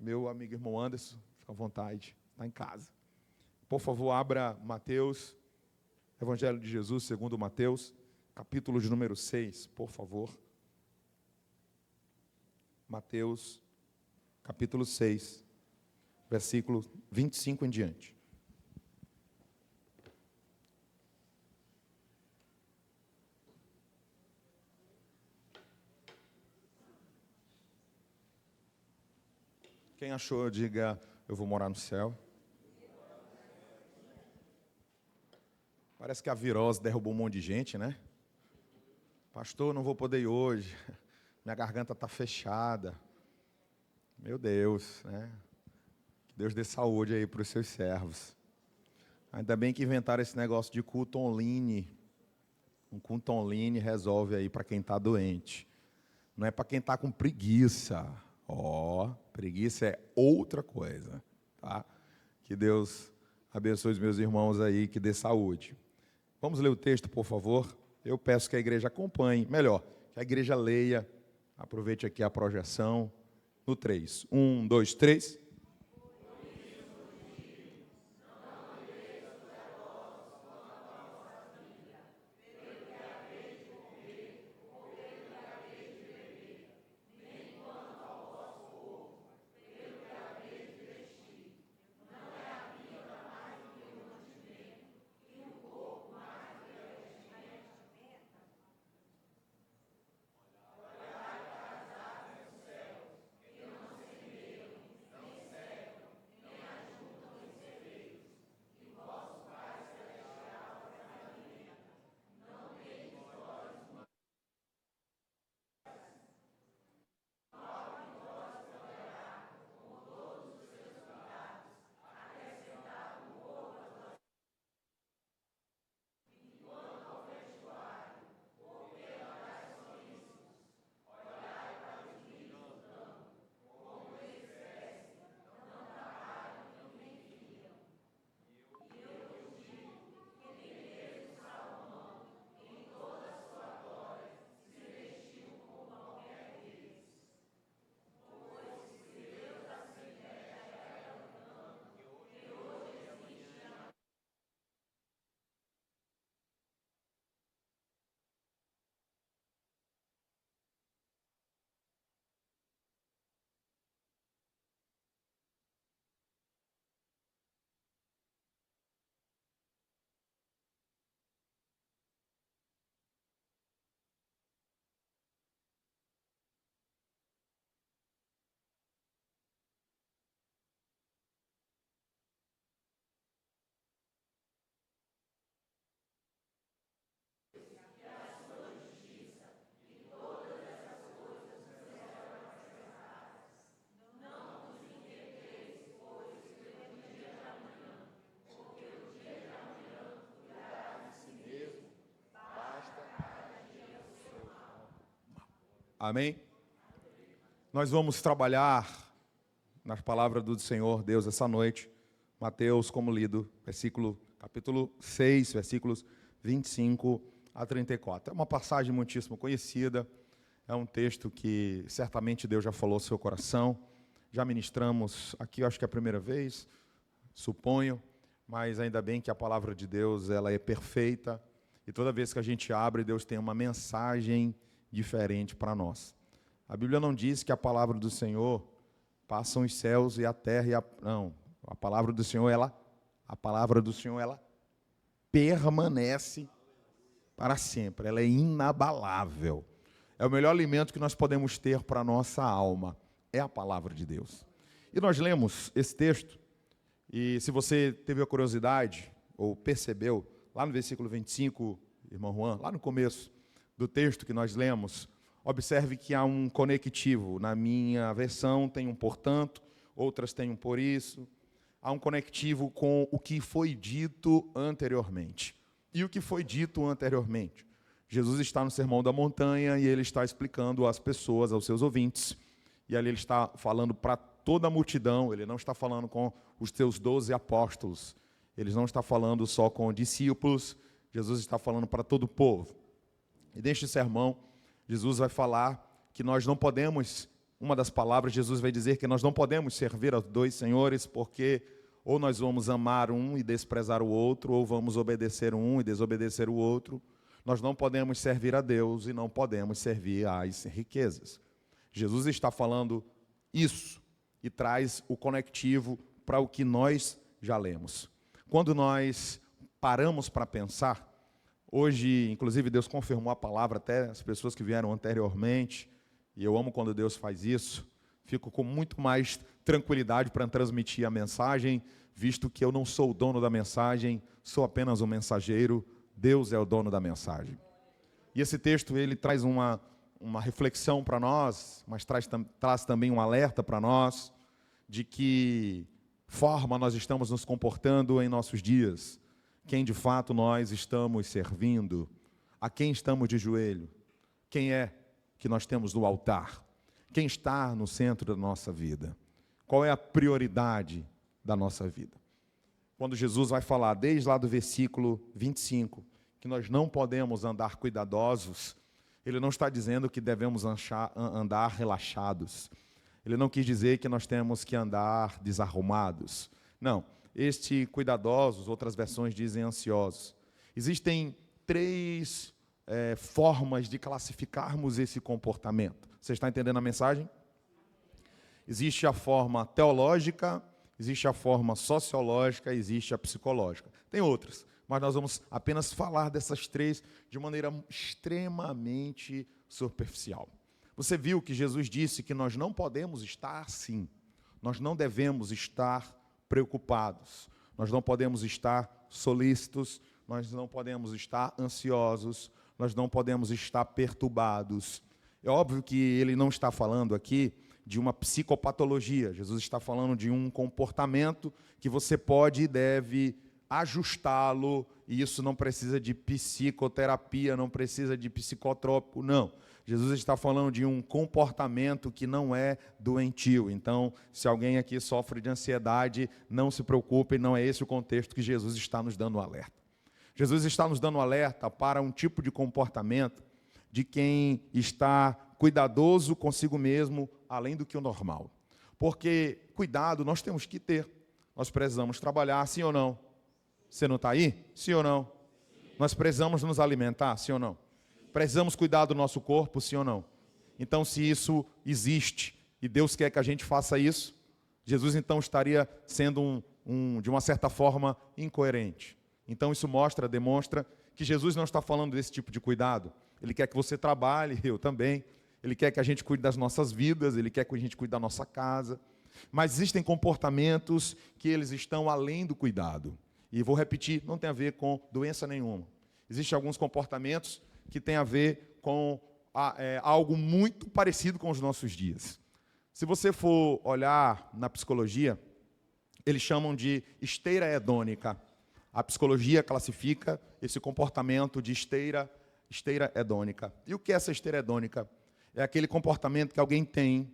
Meu amigo irmão Anderson, fica à vontade, está em casa. Por favor, abra Mateus, Evangelho de Jesus, segundo Mateus, capítulo de número 6, por favor. Mateus, capítulo 6, versículo 25 em diante. Quem achou, diga, eu vou morar no céu. Parece que a virose derrubou um monte de gente, né? Pastor, não vou poder ir hoje. Minha garganta está fechada. Meu Deus, né? Que Deus dê saúde aí para os seus servos. Ainda bem que inventaram esse negócio de culto online. Um culto online resolve aí para quem está doente. Não é para quem está com preguiça. Preguiça é outra coisa, tá? Que Deus abençoe os meus irmãos aí, que dê saúde. Vamos ler o texto, por favor. Eu peço que a igreja acompanhe, melhor, que a igreja leia. Aproveite aqui a projeção no 3. 1, 2, 3. Amém? Nós vamos trabalhar nas palavras do Senhor Deus essa noite. Mateus, como lido, capítulo 6, versículos 25 a 34. É uma passagem muitíssimo conhecida, é um texto que certamente Deus já falou ao seu coração. Já ministramos aqui, acho que é a primeira vez, suponho, mas ainda bem que a palavra de Deus ela é perfeita, e toda vez que a gente abre, Deus tem uma mensagem diferente para nós. A Bíblia não diz que a palavra do Senhor passam os céus e a terra não, a palavra do Senhor ela permanece para sempre, ela é inabalável. É o melhor alimento que nós podemos ter para a nossa alma, é a palavra de Deus. E nós lemos esse texto, e se você teve a curiosidade, ou percebeu, lá no versículo 25, irmão Juan, lá no começo do texto que nós lemos, observe que há um conectivo. Na minha versão tem um portanto, outras têm um por isso. Há um conectivo com o que foi dito anteriormente. E o que foi dito anteriormente? Jesus está no Sermão da Montanha e ele está explicando às pessoas, aos seus ouvintes. E ali ele está falando para toda a multidão, ele não está falando com os seus 12 apóstolos. Ele não está falando só com discípulos, Jesus está falando para todo o povo. E neste sermão, Jesus vai falar que nós não podemos uma das palavras, Jesus vai dizer que nós não podemos servir aos dois senhores, porque ou nós vamos amar um e desprezar o outro, ou vamos obedecer um e desobedecer o outro. Nós não podemos servir a Deus e não podemos servir às riquezas. Jesus está falando isso e traz o conectivo para o que nós já lemos. Quando nós paramos para pensar, hoje, inclusive, Deus confirmou a palavra até as pessoas que vieram anteriormente, e eu amo quando Deus faz isso, fico com muito mais tranquilidade para transmitir a mensagem, visto que eu não sou o dono da mensagem, sou apenas um mensageiro, Deus é o dono da mensagem. E esse texto, ele traz uma reflexão para nós, mas traz também um alerta para nós, de que forma nós estamos nos comportando em nossos dias, quem de fato nós estamos servindo, a quem estamos de joelho, quem é que nós temos no altar, quem está no centro da nossa vida, qual é a prioridade da nossa vida. Quando Jesus vai falar, desde lá do versículo 25, que nós não podemos andar cuidadosos, ele não está dizendo que devemos andar relaxados. Ele não quis dizer que nós temos que andar desarrumados. Não, este cuidadosos, outras versões dizem ansiosos. Existem três formas de classificarmos esse comportamento. Você está entendendo a mensagem? Existe a forma teológica, existe a forma sociológica, existe a psicológica. Tem outras, mas nós vamos apenas falar dessas três de maneira extremamente superficial. Você viu que Jesus disse que nós não podemos estar assim, nós não devemos estar preocupados, nós não podemos estar solícitos, nós não podemos estar ansiosos, nós não podemos estar perturbados. É óbvio que ele não está falando aqui de uma psicopatologia, Jesus está falando de um comportamento que você pode e deve ajustá-lo, e isso não precisa de psicoterapia, não precisa de psicotrópico, não. Jesus está falando de um comportamento que não é doentio. Então, se alguém aqui sofre de ansiedade, não se preocupe, não é esse o contexto que Jesus está nos dando um alerta. Jesus está nos dando um alerta para um tipo de comportamento de quem está cuidadoso consigo mesmo, além do que o normal. Porque cuidado nós temos que ter. Nós precisamos trabalhar, sim ou não? Você não está aí? Sim ou não? Nós precisamos nos alimentar, sim ou não? Precisamos cuidar do nosso corpo, sim ou não? Então, se isso existe e Deus quer que a gente faça isso, Jesus então estaria sendo de uma certa forma incoerente. Então, isso demonstra que Jesus não está falando desse tipo de cuidado. Ele quer que você trabalhe, eu também. Ele quer que a gente cuide das nossas vidas, Ele quer que a gente cuide da nossa casa. Mas existem comportamentos que eles estão além do cuidado. E vou repetir, não tem a ver com doença nenhuma. Existem alguns comportamentos que têm a ver com algo muito parecido com os nossos dias. Se você for olhar na psicologia, eles chamam de esteira hedônica. A psicologia classifica esse comportamento de esteira hedônica. E o que é essa esteira hedônica? É aquele comportamento que alguém tem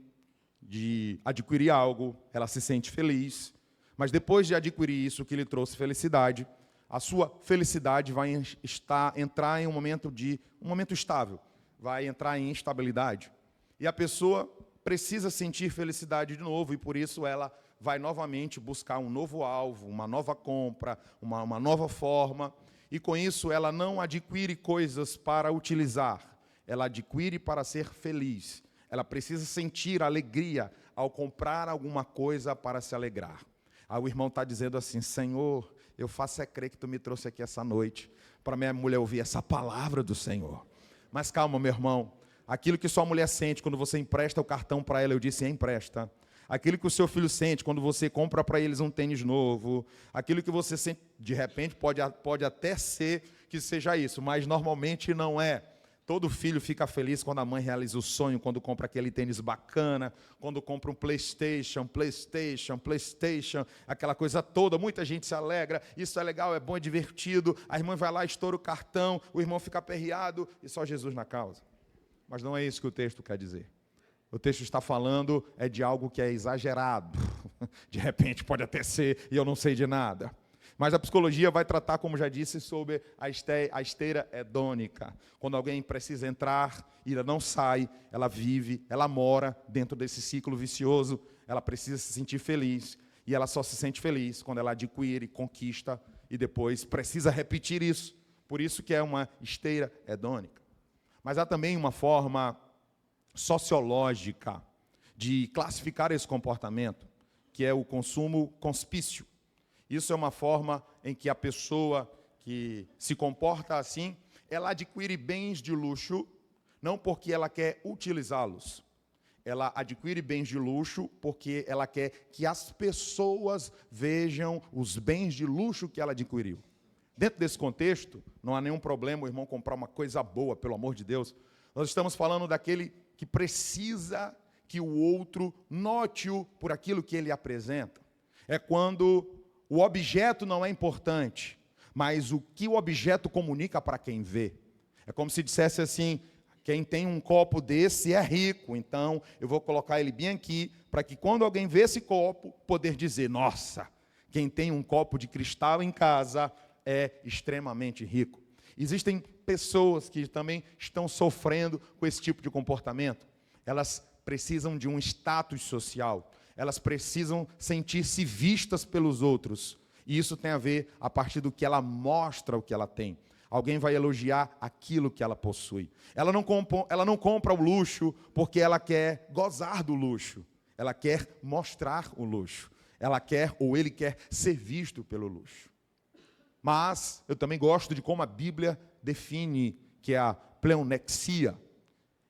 de adquirir algo, ela se sente feliz, mas depois de adquirir isso que lhe trouxe felicidade, a sua felicidade vai entrar em um momento estável, vai entrar em instabilidade. E a pessoa precisa sentir felicidade de novo, e por isso ela vai novamente buscar um novo alvo, uma nova compra, uma nova forma, e com isso ela não adquire coisas para utilizar, ela adquire para ser feliz. Ela precisa sentir alegria ao comprar alguma coisa para se alegrar. Aí o irmão está dizendo assim: Senhor, eu faço crer que tu me trouxe aqui essa noite para minha mulher ouvir essa palavra do Senhor. Mas calma, meu irmão, aquilo que sua mulher sente quando você empresta o cartão para ela, eu disse empresta. Aquilo que o seu filho sente quando você compra para eles um tênis novo, aquilo que você sente, de repente pode até ser que seja isso, mas normalmente não é. Todo filho fica feliz quando a mãe realiza o sonho, quando compra aquele tênis bacana, quando compra um PlayStation, aquela coisa toda. Muita gente se alegra, isso é legal, é bom, é divertido. A irmã vai lá, estoura o cartão, o irmão fica aperreado e só Jesus na causa. Mas não é isso que o texto quer dizer. O texto está falando de algo que é exagerado. De repente pode até ser, e eu não sei de nada. Mas a psicologia vai tratar, como já disse, sobre a esteira hedônica. Quando alguém precisa entrar e ela não sai, ela vive, ela mora dentro desse ciclo vicioso, ela precisa se sentir feliz. E ela só se sente feliz quando ela adquire, conquista e depois precisa repetir isso. Por isso que é uma esteira hedônica. Mas há também uma forma sociológica de classificar esse comportamento, que é o consumo conspício. Isso é uma forma em que a pessoa que se comporta assim, ela adquire bens de luxo, não porque ela quer utilizá-los. Ela adquire bens de luxo porque ela quer que as pessoas vejam os bens de luxo que ela adquiriu. Dentro desse contexto, não há nenhum problema o irmão comprar uma coisa boa, pelo amor de Deus. Nós estamos falando daquele que precisa que o outro note-o por aquilo que ele apresenta. É quando o objeto não é importante, mas o que o objeto comunica para quem vê. É como se dissesse assim: quem tem um copo desse é rico, então eu vou colocar ele bem aqui, para que quando alguém vê esse copo, poder dizer: nossa, quem tem um copo de cristal em casa é extremamente rico. Existem pessoas que também estão sofrendo com esse tipo de comportamento. Elas precisam de um status social. Elas precisam sentir-se vistas pelos outros. E isso tem a ver a partir do que ela mostra o que ela tem. Alguém vai elogiar aquilo que ela possui. Ela não compra o luxo porque ela quer gozar do luxo. Ela quer mostrar o luxo. Ela quer, ou ele quer, ser visto pelo luxo. Mas eu também gosto de como a Bíblia define que é a pleonexia.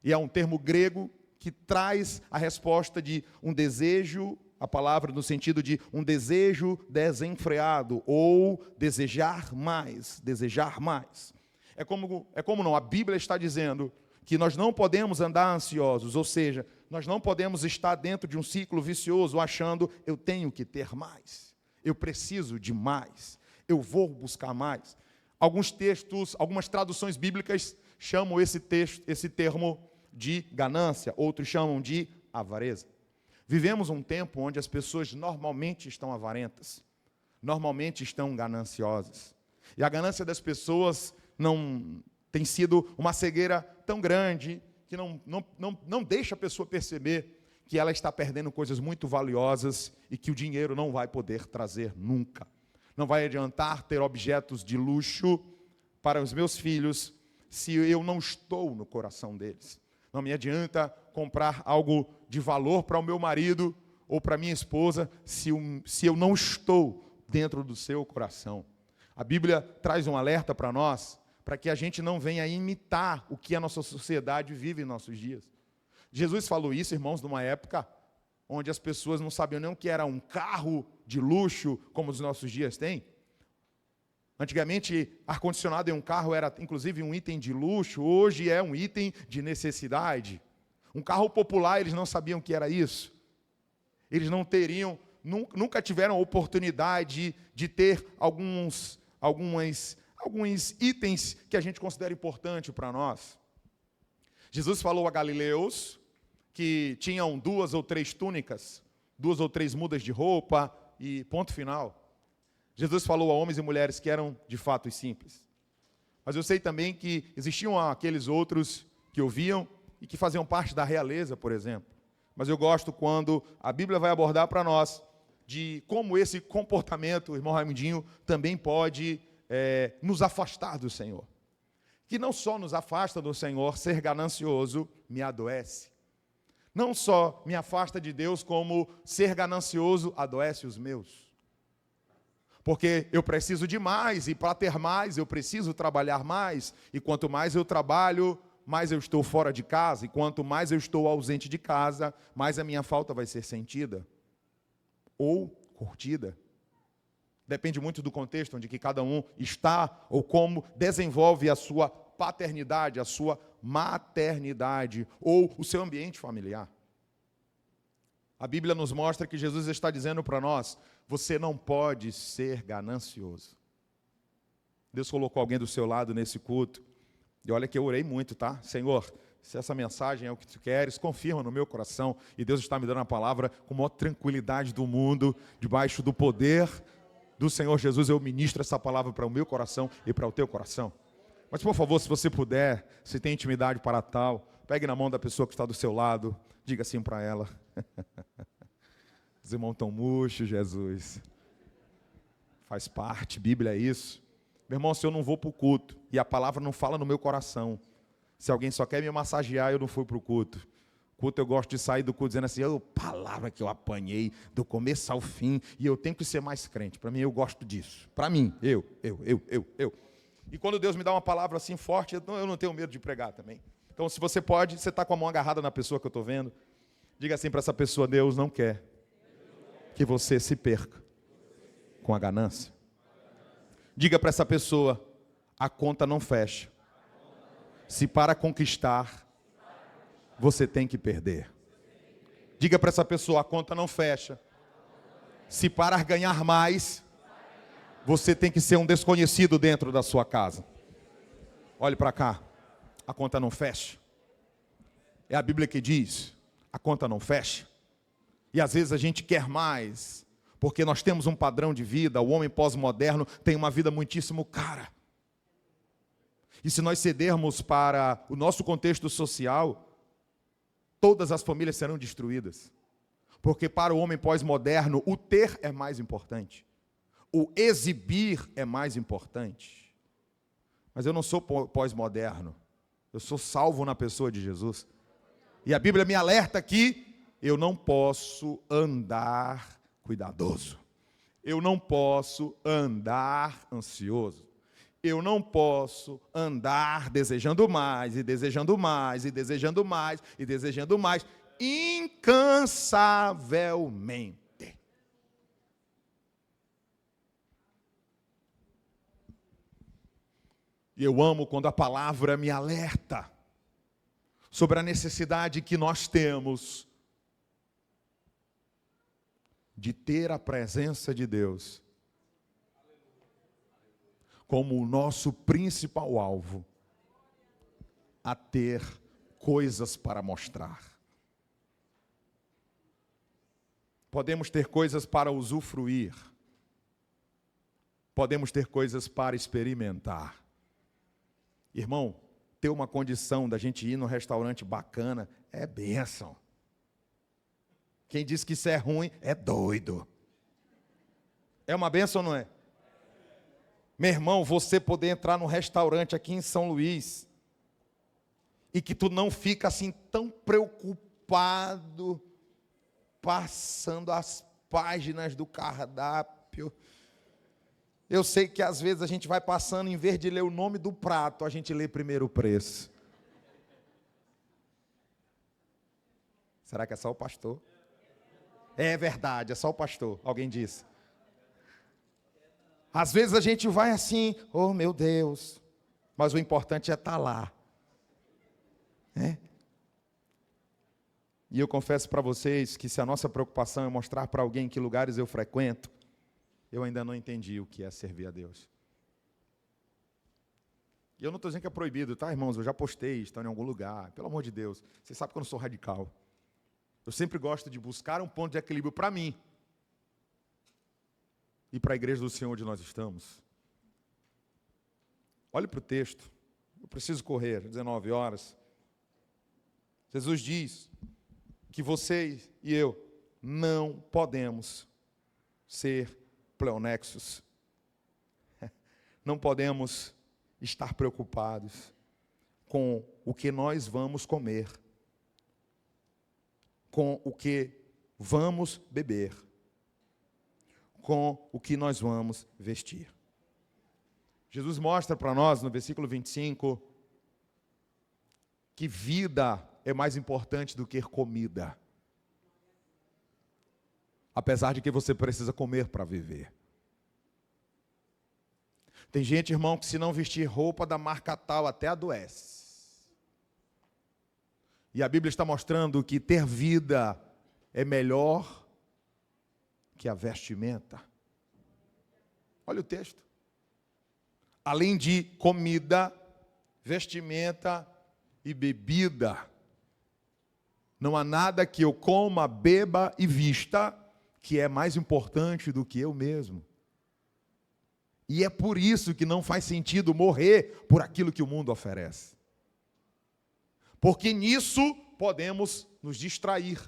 E é um termo grego que traz a resposta de um desejo, a palavra no sentido de um desejo desenfreado, ou desejar mais, desejar mais. É como não, a Bíblia está dizendo que nós não podemos andar ansiosos, ou seja, nós não podemos estar dentro de um ciclo vicioso achando: eu tenho que ter mais, eu preciso de mais, eu vou buscar mais. Alguns textos, algumas traduções bíblicas chamam esse termo de ganância, outros chamam de avareza. Vivemos um tempo onde as pessoas normalmente estão avarentas, normalmente estão gananciosas. E a ganância das pessoas não tem sido uma cegueira tão grande que não deixa a pessoa perceber que ela está perdendo coisas muito valiosas e que o dinheiro não vai poder trazer nunca. Não vai adiantar ter objetos de luxo para os meus filhos se eu não estou no coração deles. Não me adianta comprar algo de valor para o meu marido ou para a minha esposa se eu não estou dentro do seu coração. A Bíblia traz um alerta para nós, para que a gente não venha imitar o que a nossa sociedade vive em nossos dias. Jesus falou isso, irmãos, numa época onde as pessoas não sabiam nem o que era um carro de luxo, como os nossos dias têm. Antigamente, ar-condicionado em um carro era, inclusive, um item de luxo. Hoje é um item de necessidade. Um carro popular, eles não sabiam o que era isso. Eles não teriam, nunca tiveram a oportunidade de ter alguns itens que a gente considera importante para nós. Jesus falou a galileus que tinham 2 ou 3 túnicas, 2 ou 3 mudas de roupa e ponto final. Jesus falou a homens e mulheres que eram de fato simples. Mas eu sei também que existiam aqueles outros que ouviam e que faziam parte da realeza, por exemplo. Mas eu gosto quando a Bíblia vai abordar para nós de como esse comportamento, o irmão Raimundinho, também pode nos afastar do Senhor. Que não só nos afasta do Senhor, ser ganancioso me adoece. Não só me afasta de Deus, como ser ganancioso adoece os meus. Porque eu preciso de mais, e para ter mais eu preciso trabalhar mais, e quanto mais eu trabalho, mais eu estou fora de casa, e quanto mais eu estou ausente de casa, mais a minha falta vai ser sentida ou curtida. Depende muito do contexto onde que cada um está, ou como desenvolve a sua paternidade, a sua maternidade, ou o seu ambiente familiar. A Bíblia nos mostra que Jesus está dizendo para nós: você não pode ser ganancioso. Deus colocou alguém do seu lado nesse culto. E olha que eu orei muito, tá? Senhor, se essa mensagem é o que tu queres, confirma no meu coração. E Deus está me dando a palavra com a maior tranquilidade do mundo, debaixo do poder do Senhor Jesus, eu ministro essa palavra para o meu coração e para o teu coração. Mas, por favor, se você puder, se tem intimidade para tal, pegue na mão da pessoa que está do seu lado, diga assim para ela. Os irmãos estão murchos, Jesus. Faz parte, Bíblia é isso. Meu irmão, se eu não vou para o culto e a palavra não fala no meu coração, se alguém só quer me massagear, eu não fui para o culto. Culto eu gosto de sair do culto dizendo assim, palavra que eu apanhei do começo ao fim, e eu tenho que ser mais crente. Para mim, eu gosto disso. Para mim, eu. E quando Deus me dá uma palavra assim forte, eu não tenho medo de pregar também. Então, se você pode, você está com a mão agarrada na pessoa que eu estou vendo, diga assim para essa pessoa, Deus não quer que você se perca com a ganância. Diga para essa pessoa, a conta não fecha. Se para conquistar, você tem que perder. Diga para essa pessoa, a conta não fecha. Se para ganhar mais, você tem que ser um desconhecido dentro da sua casa. Olhe para cá, a conta não fecha. É a Bíblia que diz, a conta não fecha. E às vezes a gente quer mais, porque nós temos um padrão de vida, o homem pós-moderno tem uma vida muitíssimo cara. E se nós cedermos para o nosso contexto social, todas as famílias serão destruídas. Porque para o homem pós-moderno, o ter é mais importante. O exibir é mais importante. Mas eu não sou pós-moderno. Eu sou salvo na pessoa de Jesus. E a Bíblia me alerta que eu não posso andar cuidadoso. Eu não posso andar ansioso. Eu não posso andar desejando mais, e desejando mais, e desejando mais, e desejando mais, incansavelmente. E eu amo quando a palavra me alerta sobre a necessidade que nós temos de ter a presença de Deus como o nosso principal alvo, a ter coisas para mostrar. Podemos ter coisas para usufruir, podemos ter coisas para experimentar. Irmão, ter uma condição da gente ir num restaurante bacana é bênção. Quem diz que isso é ruim é doido. É uma bênção ou não é? Meu irmão, você poder entrar num restaurante aqui em São Luís e que tu não fica assim tão preocupado passando as páginas do cardápio. Eu sei que às vezes a gente vai passando, em vez de ler o nome do prato, a gente lê primeiro o preço. Será que é só o pastor? É verdade, é só o pastor, alguém disse. Às vezes a gente vai assim, oh meu Deus, mas o importante é estar lá. E eu confesso para vocês que se a nossa preocupação é mostrar para alguém que lugares eu frequento, eu ainda não entendi o que é servir a Deus. E eu não estou dizendo que é proibido, tá, irmãos? Eu já postei, estão em algum lugar, pelo amor de Deus. Vocês sabem que eu não sou radical. Eu sempre gosto de buscar um ponto de equilíbrio para mim e para a igreja do Senhor onde nós estamos. Olhe para o texto. Eu preciso correr, 19 horas. Jesus diz que vocês e eu não podemos ser pleonexos. Não podemos estar preocupados com o que nós vamos comer, com o que vamos beber, com o que nós vamos vestir. Jesus mostra para nós, no versículo 25, que vida é mais importante do que comida. Apesar de que você precisa comer para viver. Tem gente, irmão, que se não vestir roupa da marca tal, até adoece. E a Bíblia está mostrando que ter vida é melhor que a vestimenta. Olha o texto. Além de comida, vestimenta e bebida, não há nada que eu coma, beba e vista que é mais importante do que eu mesmo. E é por isso que não faz sentido morrer por aquilo que o mundo oferece. Porque nisso podemos nos distrair.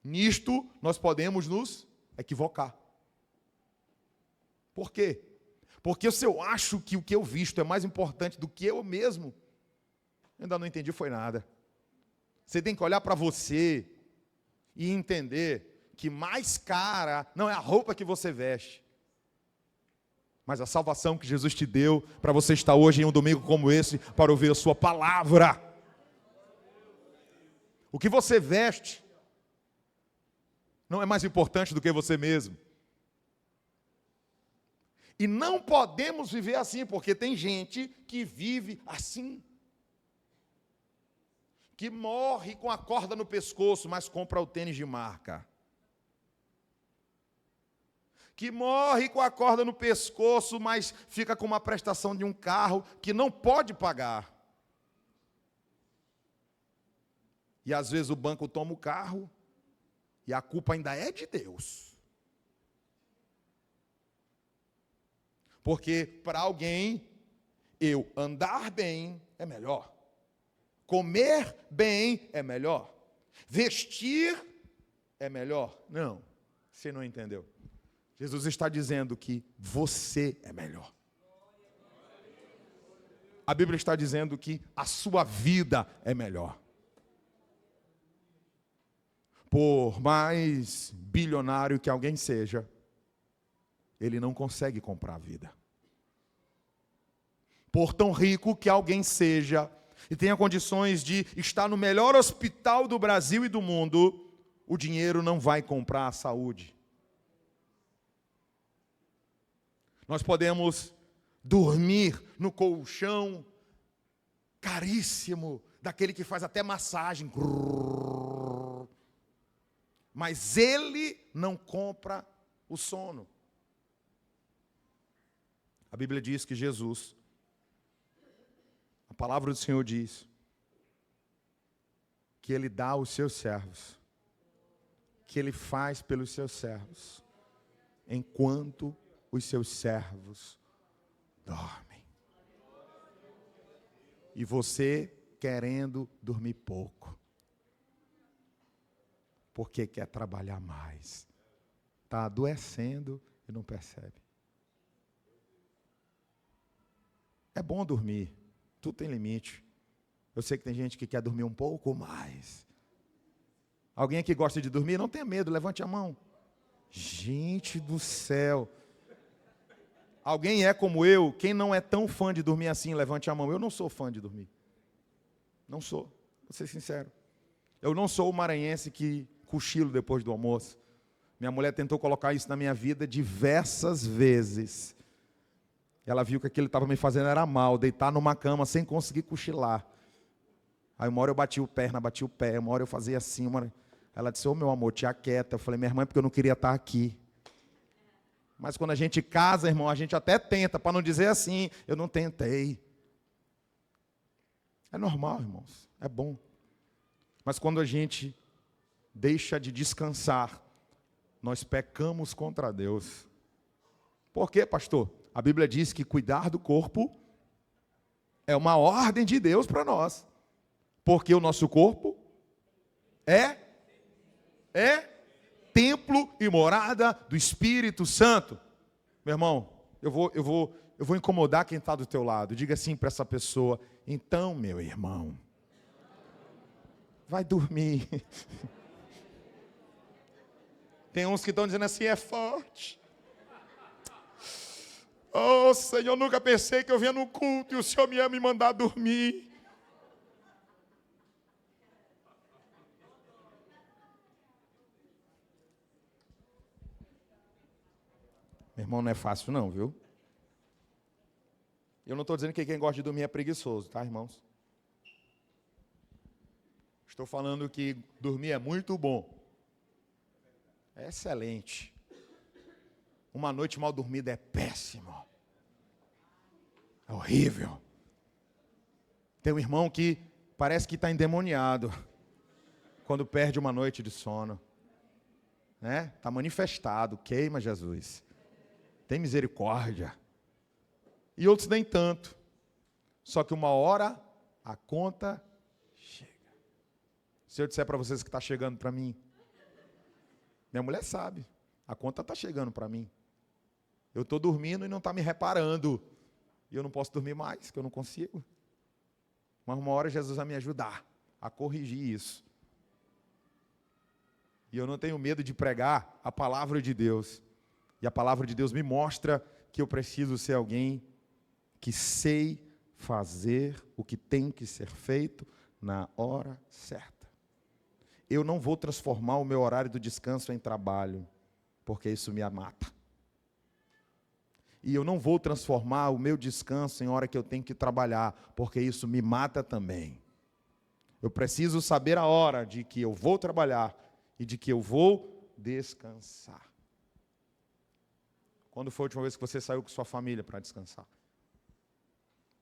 Nisto nós podemos nos equivocar. Por quê? Porque se eu acho que o que eu visto é mais importante do que eu mesmo, eu ainda não entendi foi nada. Você tem que olhar para você e entender que mais cara não é a roupa que você veste, mas a salvação que Jesus te deu para você estar hoje em um domingo como esse, para ouvir a sua palavra. O que você veste não é mais importante do que você mesmo. E não podemos viver assim, porque tem gente que vive assim. Que morre com a corda no pescoço, mas compra o tênis de marca. Que morre com a corda no pescoço, mas fica com uma prestação de um carro que não pode pagar. E às vezes o banco toma o carro e a culpa ainda é de Deus. Porque para alguém, eu andar bem é melhor. Comer bem é melhor. Vestir é melhor. Não, você não entendeu. Jesus está dizendo que você é melhor. A Bíblia está dizendo que a sua vida é melhor. Por mais bilionário que alguém seja, ele não consegue comprar a vida. Por tão rico que alguém seja e tenha condições de estar no melhor hospital do Brasil e do mundo, o dinheiro não vai comprar a saúde. Nós podemos dormir no colchão caríssimo, daquele que faz até massagem, mas ele não compra o sono. A Bíblia diz que Jesus, a palavra do Senhor diz, que Ele dá aos seus servos, que Ele faz pelos seus servos, enquanto os seus servos dormem. E você querendo dormir pouco, porque quer trabalhar mais, está adoecendo e não percebe. É bom dormir, tudo tem limite. Eu sei que tem gente que quer dormir um pouco mais. Alguém aqui gosta de dormir? Não tenha medo, levante a mão. Gente do céu. Alguém é como eu? Quem não é tão fã de dormir assim, levante a mão. Eu não sou fã de dormir. Não sou, vou ser sincero. Eu não sou o maranhense que cochilo depois do almoço. Minha mulher tentou colocar isso na minha vida diversas vezes. Ela viu que aquilo que estava me fazendo era mal, deitar numa cama sem conseguir cochilar. Aí uma hora eu bati o pé, uma hora eu fazia assim, uma hora... Ela disse, ô meu amor, te aquieta. Eu falei, minha irmã, é porque eu não queria estar aqui. Mas quando a gente casa, irmão, a gente até tenta, para não dizer assim, eu não tentei. É normal, irmãos, é bom. Mas quando a gente deixa de descansar, nós pecamos contra Deus. Por quê, pastor? A Bíblia diz que cuidar do corpo é uma ordem de Deus para nós. Porque o nosso corpo é templo e morada do Espírito Santo. Meu irmão, eu vou incomodar quem está do teu lado. Diga assim para essa pessoa, então, meu irmão, vai dormir. Tem uns que estão dizendo assim, é forte. Oh, Senhor, nunca pensei que eu vinha no culto e o Senhor ia me mandar dormir. Meu irmão, não é fácil não, viu? Eu não estou dizendo que quem gosta de dormir é preguiçoso, tá, irmãos? Estou falando que dormir é muito bom. É excelente. Uma noite mal dormida é péssimo. É horrível. Tem um irmão que parece que está endemoniado quando perde uma noite de sono. Né? Está manifestado, queima Jesus. tem misericórdia. E outros nem tanto. Só que uma hora a conta chega. Se eu disser para vocês que está chegando para mim, minha mulher sabe, a conta está chegando para mim. Eu estou dormindo e não está me reparando. E eu não posso dormir mais, que eu não consigo. Mas uma hora Jesus vai me ajudar a corrigir isso. E eu não tenho medo de pregar a palavra de Deus. E a palavra de Deus me mostra que eu preciso ser alguém que sei fazer o que tem que ser feito na hora certa. Eu não vou transformar o meu horário do descanso em trabalho, porque isso me mata. E eu não vou transformar o meu descanso em hora que eu tenho que trabalhar, porque isso me mata também. Eu preciso saber a hora de que eu vou trabalhar e de que eu vou descansar. Quando foi a última vez que você saiu com sua família para descansar?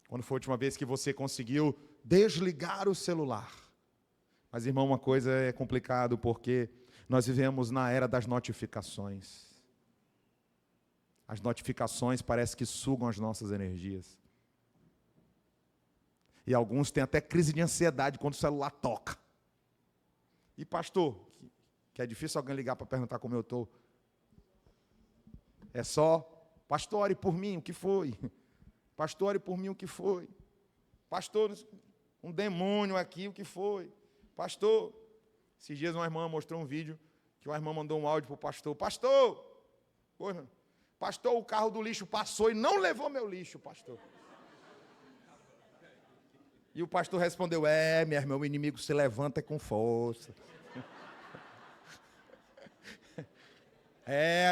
Quando foi a última vez que você conseguiu desligar o celular? Mas, irmão, uma coisa é complicado, porque nós vivemos na era das notificações. As notificações parecem que sugam as nossas energias. E alguns têm até crise de ansiedade quando o celular toca. E pastor, que é difícil alguém ligar para perguntar como eu estou. É só, pastor, ore por mim, o que foi? Pastor, ore por mim, o que foi? Pastor, um demônio aqui, o que foi? Pastor, esses dias uma irmã mostrou um vídeo, que uma irmã mandou um áudio para o pastor. Pastor, pastor, o carro do lixo passou e não levou meu lixo, pastor. E o pastor respondeu, minha irmã, o inimigo se levanta com força.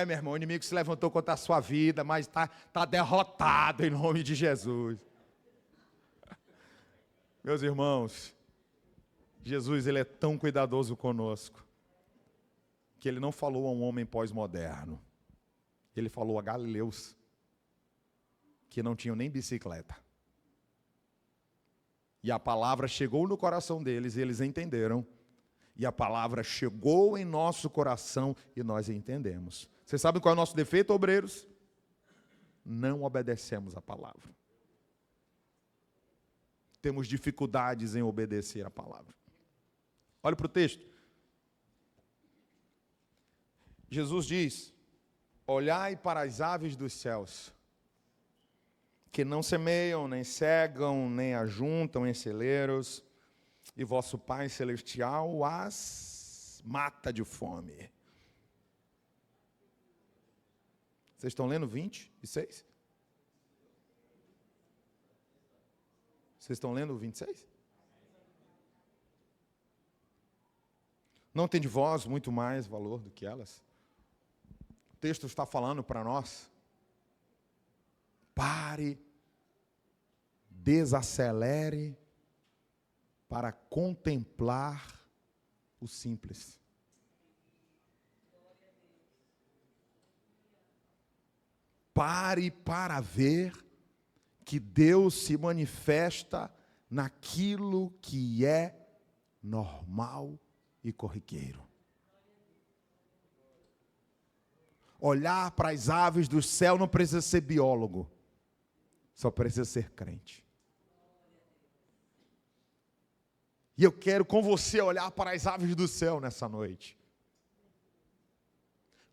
Meu irmão, o inimigo se levantou contra a sua vida, mas está derrotado em nome de Jesus. Meus irmãos, Jesus, ele é tão cuidadoso conosco, que ele não falou a um homem pós-moderno. Ele falou a galileus, que não tinham nem bicicleta. E a palavra chegou no coração deles e eles entenderam. E a palavra chegou em nosso coração e nós entendemos. Vocês sabem qual é o nosso defeito, obreiros? Não obedecemos a palavra. Temos dificuldades em obedecer a palavra. Olha para o texto. Jesus diz, olhai para as aves dos céus, que não semeiam, nem cegam, nem ajuntam em celeiros, e vosso Pai Celestial as mata de fome. Vocês estão lendo 26? Vocês estão lendo 26? Não tem de vós muito mais valor do que elas? O texto está falando para nós. Pare, desacelere para contemplar o simples. Pare para ver que Deus se manifesta naquilo que é normal e corriqueiro. Olhar para as aves do céu não precisa ser biólogo, só precisa ser crente. E eu quero com você olhar para as aves do céu nessa noite.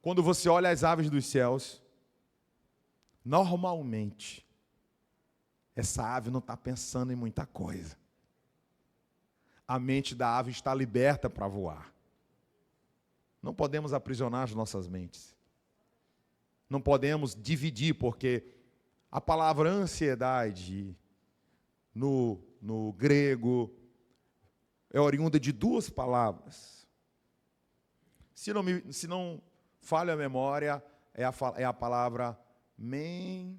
Quando você olha as aves dos céus, normalmente, essa ave não está pensando em muita coisa. A mente da ave está liberta para voar. Não podemos aprisionar as nossas mentes. Não podemos dividir, porque a palavra ansiedade, no grego, é oriunda de duas palavras. Se não falha a memória, é a palavra menhiroá.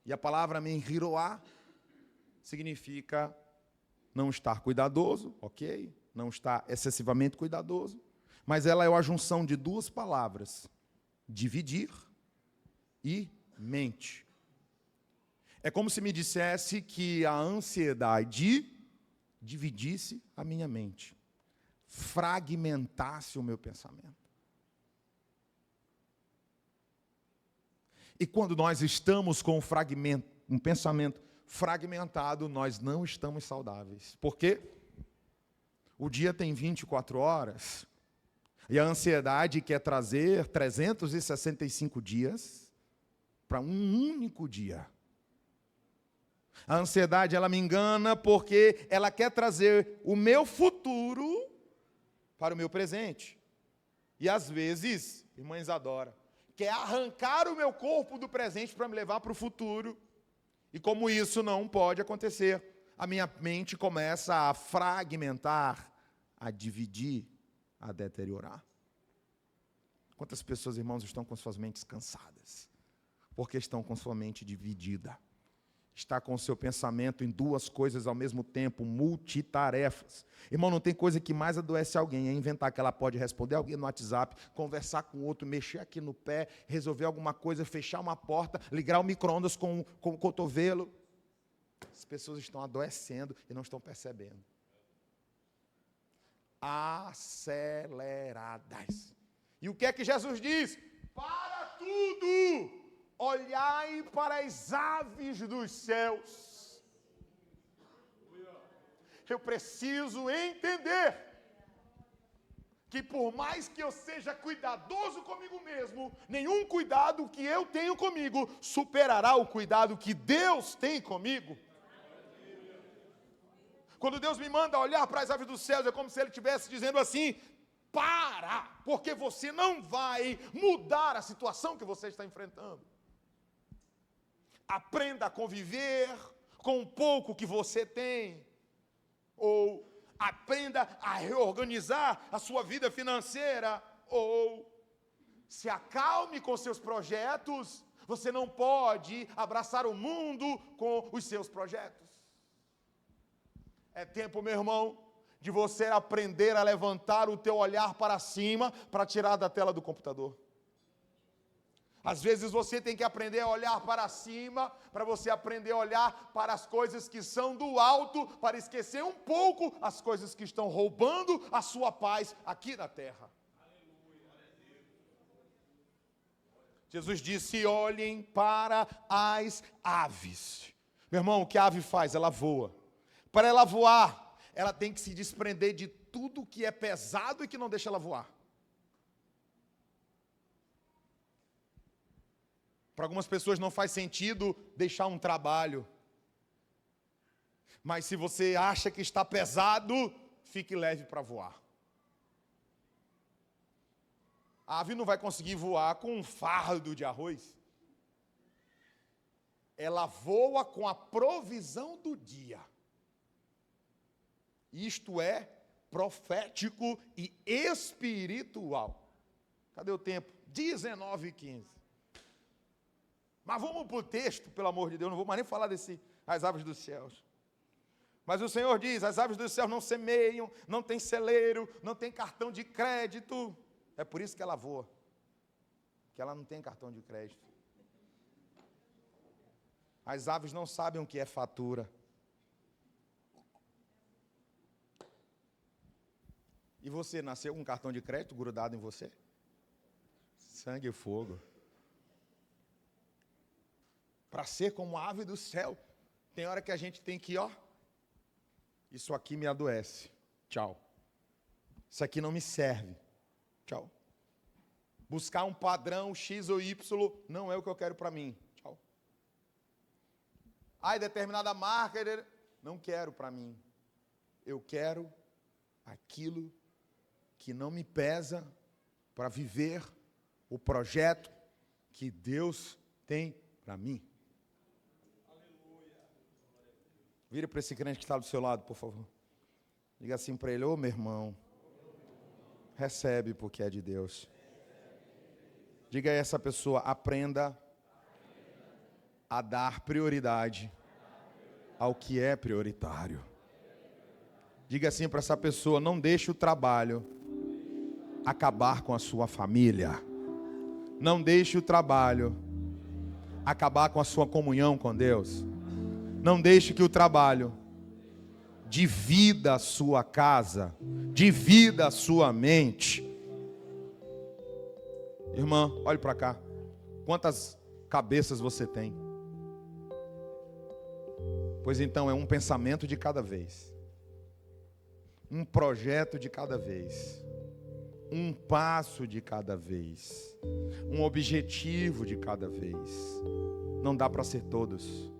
E a palavra menhiroá significa não estar cuidadoso, ok? Não estar excessivamente cuidadoso. Mas ela é a junção de duas palavras: dividir e mente. É como se me dissesse que a ansiedade dividisse a minha mente. fragmentasse o meu pensamento. E quando nós estamos com um pensamento fragmentado, nós não estamos saudáveis. Por quê? O dia tem 24 horas e a ansiedade quer trazer 365 dias para um único dia. A ansiedade, ela me engana porque ela quer trazer o meu futuro para o meu presente. E às vezes, irmã Isadora, quer arrancar o meu corpo do presente para me levar para o futuro. E como isso não pode acontecer, a minha mente começa a fragmentar, a dividir, a deteriorar. Quantas pessoas, irmãos, estão com suas mentes cansadas? Porque estão com sua mente dividida. Está com o seu pensamento em duas coisas ao mesmo tempo, multitarefas. Irmão, não tem coisa que mais adoece alguém, é inventar que ela pode responder alguém no WhatsApp, conversar com outro, mexer aqui no pé, resolver alguma coisa, fechar uma porta, ligar o micro-ondas com o cotovelo. As pessoas estão adoecendo e não estão percebendo. Aceleradas. E o que é que Jesus diz? Para tudo! Olhai para as aves dos céus. Eu preciso entender que por mais que eu seja cuidadoso comigo mesmo, nenhum cuidado que eu tenho comigo superará o cuidado que Deus tem comigo. Quando Deus me manda olhar para as aves dos céus, é como se Ele estivesse dizendo assim: para, porque você não vai mudar a situação que você está enfrentando. Aprenda a conviver com o pouco que você tem. Ou aprenda a reorganizar a sua vida financeira. Ou se acalme com seus projetos. Você não pode abraçar o mundo com os seus projetos. É tempo, meu irmão, de você aprender a levantar o teu olhar para cima para tirar da tela do computador. Às vezes você tem que aprender a olhar para cima, para você aprender a olhar para as coisas que são do alto, para esquecer um pouco as coisas que estão roubando a sua paz aqui na terra. Jesus disse: olhem para as aves. Meu irmão, o que a ave faz? Ela voa. Para ela voar, ela tem que se desprender de tudo que é pesado e que não deixa ela voar. Para algumas pessoas não faz sentido deixar um trabalho. Mas se você acha que está pesado, fique leve para voar. A ave não vai conseguir voar com um fardo de arroz. Ela voa com a provisão do dia. Isto é profético e espiritual. Cadê o tempo? 19h15. Mas vamos para o texto, pelo amor de Deus, não vou mais nem falar as aves dos céus. Mas o Senhor diz: as aves dos céus não semeiam, não tem celeiro, não tem cartão de crédito. É por isso que ela voa, que ela não tem cartão de crédito. As aves não sabem o que é fatura. E você nasceu com um cartão de crédito grudado em você? Sangue e fogo. Para ser como a ave do céu, tem hora que a gente tem que, isso aqui me adoece. Tchau. Isso aqui não me serve. Tchau. Buscar um padrão X ou Y não é o que eu quero para mim. Tchau. Determinada marca, não quero para mim. Eu quero aquilo que não me pesa para viver o projeto que Deus tem para mim. Vira para esse crente que está do seu lado, por favor. Diga assim para ele: ô meu irmão, recebe porque é de Deus. Diga a essa pessoa: aprenda a dar prioridade ao que é prioritário. Diga assim para essa pessoa: não deixe o trabalho acabar com a sua família. Não deixe o trabalho acabar com a sua comunhão com Deus. Não deixe que o trabalho Divida a sua casa, divida a sua mente. Irmã, olhe para cá. Quantas cabeças você tem? Pois então é um pensamento de cada vez, um projeto de cada vez, um passo de cada vez, um objetivo de cada vez. Não dá para ser todos.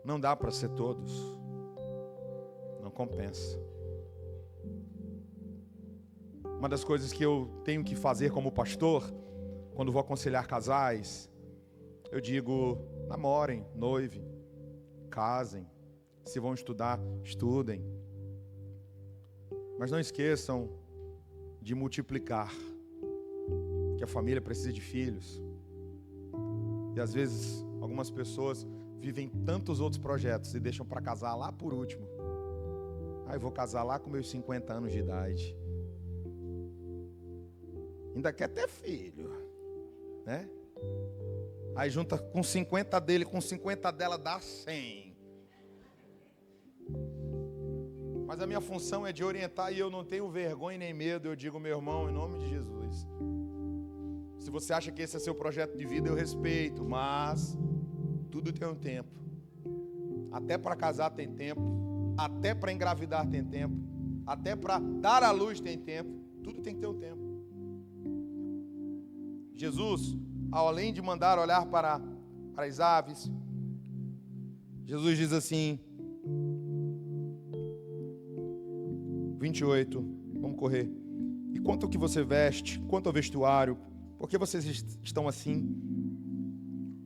Não dá para ser todos. Não compensa. Uma das coisas que eu tenho que fazer como pastor, quando vou aconselhar casais, eu digo: namorem, noivem, casem. Se vão estudar, estudem. Mas não esqueçam de multiplicar, que a família precisa de filhos. E às vezes algumas pessoas vivem tantos outros projetos e deixam para casar lá por último. Eu vou casar lá com meus 50 anos de idade. Ainda quer ter filho, né? Aí junta com 50 dele, com 50 dela, dá 100. Mas a minha função é de orientar e eu não tenho vergonha nem medo. Eu digo: meu irmão, em nome de Jesus, se você acha que esse é seu projeto de vida, eu respeito, mas tudo tem um tempo. Até para casar tem tempo, até para engravidar tem tempo, até para dar à luz tem tempo. Tudo tem que ter um tempo. Jesus, além de mandar olhar para as aves, Jesus diz assim, 28, vamos correr. E quanto ao que você veste, quanto ao vestuário, por que vocês estão assim?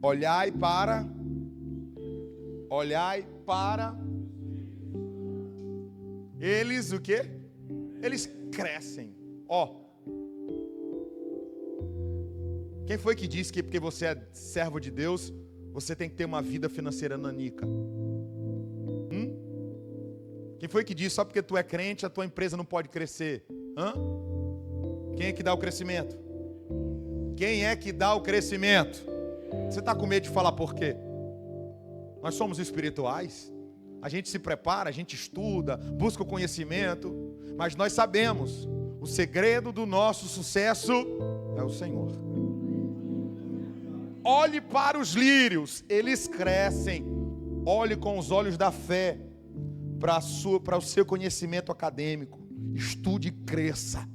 Olhai para eles, o quê? Eles crescem. Quem foi que disse que porque você é servo de Deus, você tem que ter uma vida financeira nanica? Quem foi que disse só porque tu é crente, a tua empresa não pode crescer? Quem é que dá o crescimento? Quem é que dá o crescimento? Você está com medo de falar por quê? Nós somos espirituais. A gente se prepara, a gente estuda, busca o conhecimento, mas nós sabemos, o segredo do nosso sucesso é o Senhor. Olhe para os lírios, eles crescem. Olhe com os olhos da fé para o seu conhecimento acadêmico. Estude e cresça.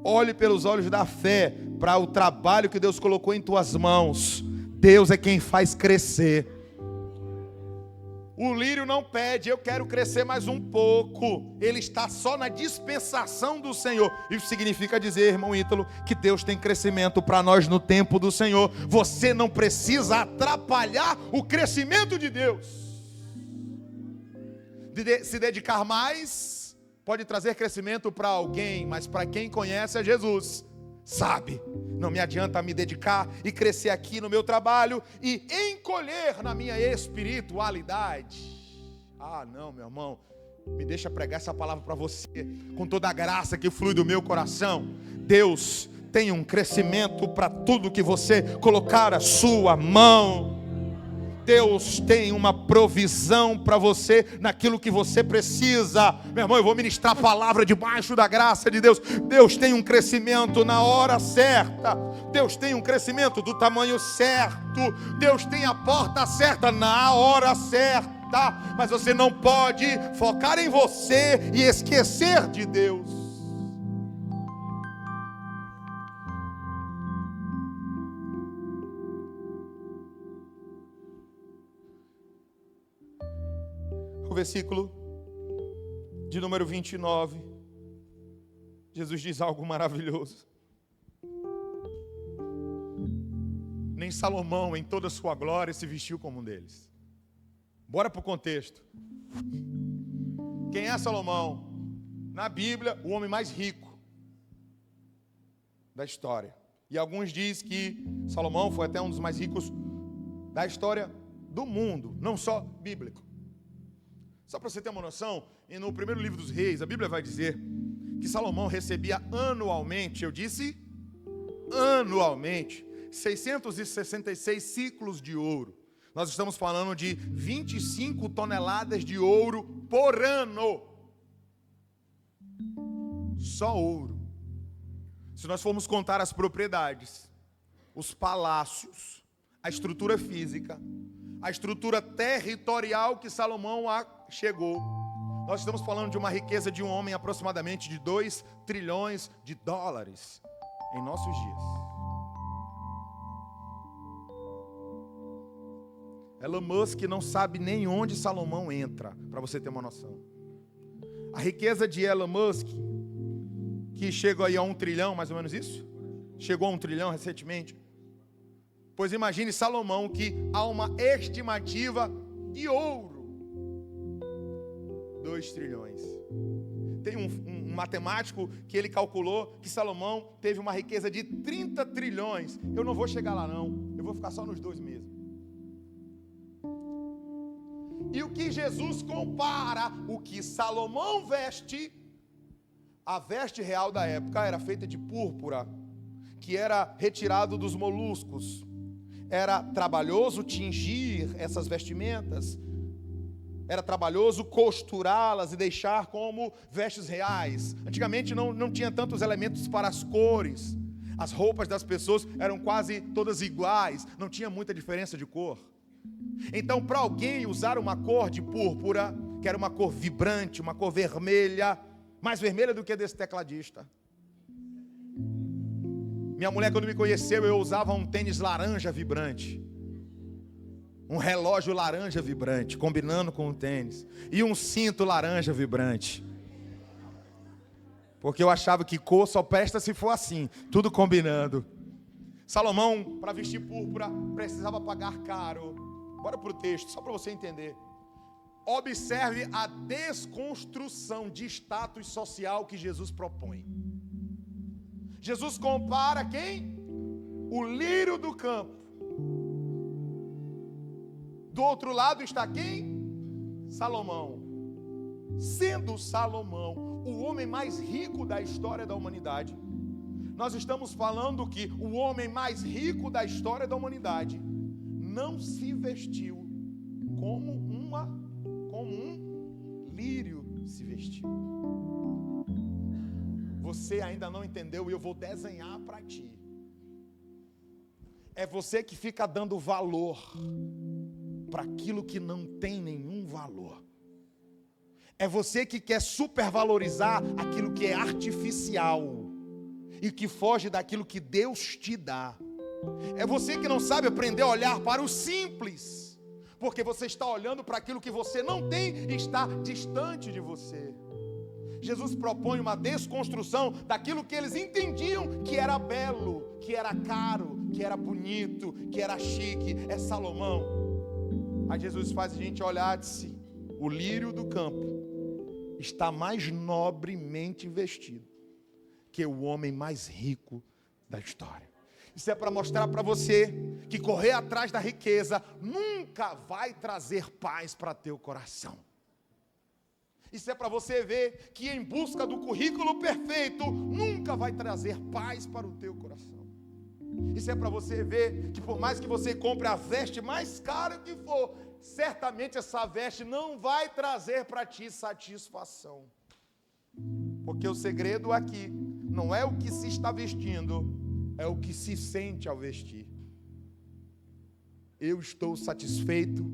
Olhe pelos olhos da fé para o trabalho que Deus colocou em tuas mãos. Deus é quem faz crescer. O lírio não pede: eu quero crescer mais um pouco. Ele está só na dispensação do Senhor. Isso significa dizer, irmão Ítalo, que Deus tem crescimento para nós no tempo do Senhor. Você não precisa atrapalhar o crescimento de Deus. Se dedicar mais pode trazer crescimento para alguém, mas para quem conhece a Jesus, sabe, não me adianta me dedicar e crescer aqui no meu trabalho e encolher na minha espiritualidade. Não, meu irmão, me deixa pregar essa palavra para você com toda a graça que flui do meu coração. Deus tem um crescimento para tudo que você colocar a sua mão. Deus tem uma provisão para você naquilo que você precisa. Meu irmão, eu vou ministrar a palavra debaixo da graça de Deus. Deus tem um crescimento na hora certa. Deus tem um crescimento do tamanho certo. Deus tem a porta certa na hora certa. Mas você não pode focar em você e esquecer de Deus. O versículo de número 29, Jesus diz algo maravilhoso. Nem Salomão, em toda a sua glória, se vestiu como um deles. Bora para o contexto. Quem é Salomão? Na Bíblia, o homem mais rico da história. E alguns dizem que Salomão foi até um dos mais ricos da história do mundo, não só bíblico. Só para você ter uma noção, no primeiro livro dos reis, a Bíblia vai dizer que Salomão recebia anualmente, eu disse anualmente, 666 ciclos de ouro. Nós estamos falando de 25 toneladas de ouro por ano. Só ouro. Se nós formos contar as propriedades, os palácios, a estrutura física, a estrutura territorial que Salomão chegou, nós estamos falando de uma riqueza de um homem aproximadamente de 2 trilhões de dólares em nossos dias. Elon Musk não sabe nem onde Salomão entra, para você ter uma noção. A riqueza de Elon Musk, que chegou aí a 1 trilhão, mais ou menos isso? Chegou a 1 trilhão recentemente. Pois imagine Salomão, que há uma estimativa de ouro. 2 trilhões. Tem um matemático que ele calculou que Salomão teve uma riqueza de 30 trilhões. Eu não vou chegar lá não, eu vou ficar só nos 2 mesmo. E o que Jesus compara, o que Salomão veste, a veste real da época era feita de púrpura, que era retirado dos moluscos. Era trabalhoso tingir essas vestimentas, era trabalhoso costurá-las e deixar como vestes reais. Antigamente não tinha tantos elementos para as cores. As roupas das pessoas eram quase todas iguais, não tinha muita diferença de cor. Então, para alguém usar uma cor de púrpura, que era uma cor vibrante, uma cor vermelha, mais vermelha do que desse tecladista. Minha mulher, quando me conheceu, eu usava um tênis laranja vibrante, um relógio laranja vibrante, combinando com o tênis, e um cinto laranja vibrante, porque eu achava que cor só presta se for assim, tudo combinando. Salomão, para vestir púrpura, precisava pagar caro. Bora para o texto, só para você entender. Observe a desconstrução de status social que Jesus propõe. Jesus compara quem? O lírio do campo. Do outro lado está quem? Salomão. Sendo Salomão o homem mais rico da história da humanidade, nós estamos falando que o homem mais rico da história da humanidade não se vestiu como um lírio se vestiu. Você ainda não entendeu e eu vou desenhar para ti. É você que fica dando valor para aquilo que não tem nenhum valor. É você que quer supervalorizar aquilo que é artificial e que foge daquilo que Deus te dá. É você que não sabe aprender a olhar para o simples, porque você está olhando para aquilo que você não tem e está distante de você. Jesus propõe uma desconstrução daquilo que eles entendiam que era belo, que era caro, que era bonito, que era chique. É Salomão. Aí Jesus faz a gente olhar e diz: o lírio do campo está mais nobremente vestido que o homem mais rico da história. Isso é para mostrar para você que correr atrás da riqueza nunca vai trazer paz para teu coração. Isso é para você ver que em busca do currículo perfeito nunca vai trazer paz para o teu coração. Isso é para você ver que por mais que você compre a veste mais cara que for, certamente essa veste não vai trazer para ti satisfação. Porque o segredo aqui não é o que se está vestindo, é o que se sente ao vestir. Eu estou satisfeito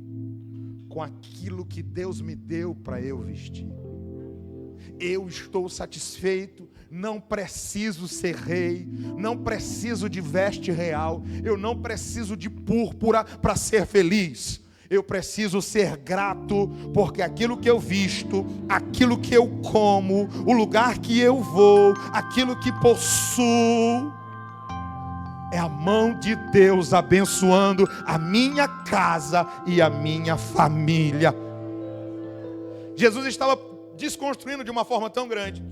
com aquilo que Deus me deu para eu vestir. Eu estou satisfeito, não preciso ser rei, não preciso de veste real, eu não preciso de púrpura para ser feliz. Eu preciso ser grato, porque aquilo que eu visto, aquilo que eu como, o lugar que eu vou, aquilo que possuo, é a mão de Deus abençoando a minha casa e a minha família. Jesus estava desconstruindo de uma forma tão grande.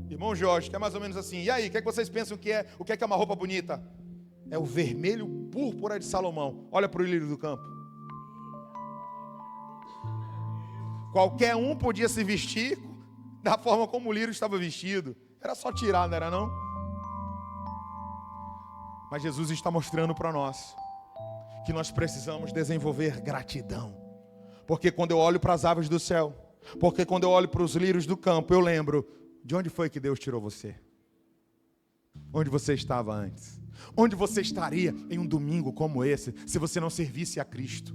Irmão Jorge, que é mais ou menos assim. E aí, o que é que vocês pensam que é? O que é uma roupa bonita? É o vermelho púrpura de Salomão. Olha para o lírio do campo. Qualquer um podia se vestir da forma como o lírio estava vestido. Era só tirar, não era não? Mas Jesus está mostrando para nós que nós precisamos desenvolver gratidão. Porque quando eu olho para as aves do céu, porque quando eu olho para os lírios do campo, eu lembro de onde foi que Deus tirou você. Onde você estava antes. Onde você estaria em um domingo como esse, se você não servisse a Cristo.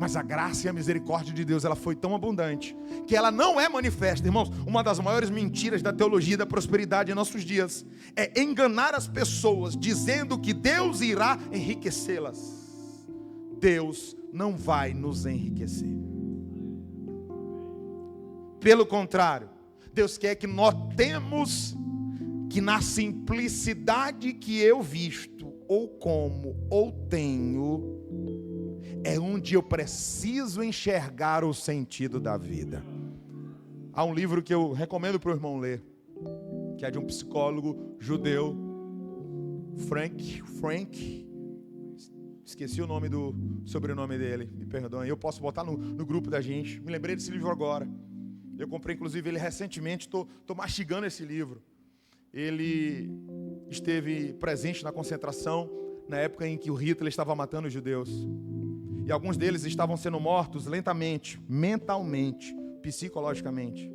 Mas a graça e a misericórdia de Deus, ela foi tão abundante, que ela não é manifesta. Irmãos, uma das maiores mentiras da teologia da prosperidade em nossos dias é enganar as pessoas, dizendo que Deus irá enriquecê-las. Deus não vai nos enriquecer. Pelo contrário, Deus quer que notemos que na simplicidade que eu visto, ou como, ou tenho, é onde eu preciso enxergar o sentido da vida. Há um livro que eu recomendo para o irmão ler, que é de um psicólogo judeu, Frank, esqueci o nome do sobrenome dele, me perdoem, eu posso botar no grupo da gente, me lembrei desse livro agora, eu comprei inclusive ele recentemente, estou mastigando esse livro. Ele esteve presente na concentração, na época em que o Hitler estava matando os judeus. E alguns deles estavam sendo mortos lentamente, mentalmente, psicologicamente.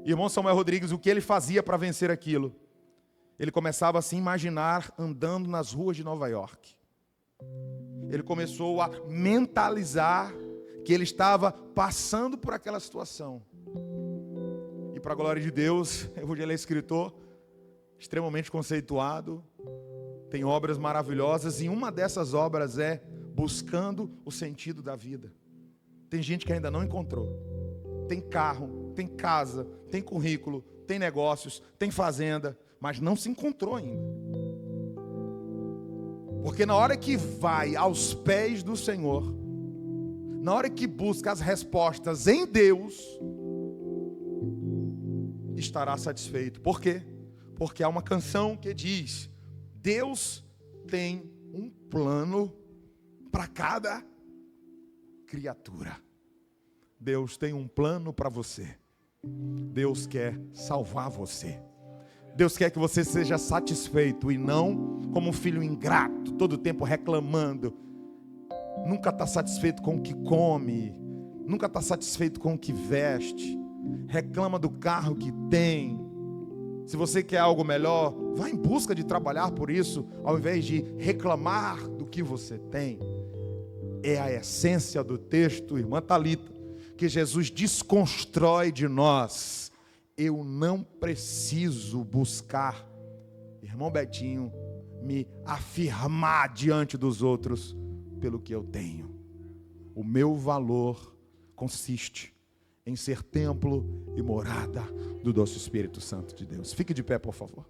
Irmão Samuel Rodrigues, o que ele fazia para vencer aquilo? Ele começava a se imaginar andando nas ruas de Nova York. Ele começou a mentalizar que ele estava passando por aquela situação. E para a glória de Deus, hoje ele é escritor, extremamente conceituado, tem obras maravilhosas, e uma dessas obras é Buscando o Sentido da Vida. Tem gente que ainda não encontrou. Tem carro, tem casa, tem currículo, tem negócios, tem fazenda, mas não se encontrou ainda. Porque na hora que vai aos pés do Senhor, na hora que busca as respostas em Deus, estará satisfeito. Por quê? Porque há uma canção que diz: Deus tem um plano para cada criatura. Deus tem um plano para você. Deus quer salvar você. Deus quer que você seja satisfeito e não como um filho ingrato, todo o tempo reclamando. Nunca está satisfeito com o que come, nunca está satisfeito com o que veste, reclama do carro que tem. Se você quer algo melhor, vá em busca de trabalhar por isso, ao invés de reclamar do que você tem. É a essência do texto, irmã Thalita, que Jesus desconstrói de nós. Eu não preciso buscar, irmão Betinho, me afirmar diante dos outros pelo que eu tenho. O meu valor consiste em ser templo e morada do doce Espírito Santo de Deus. Fique de pé, por favor.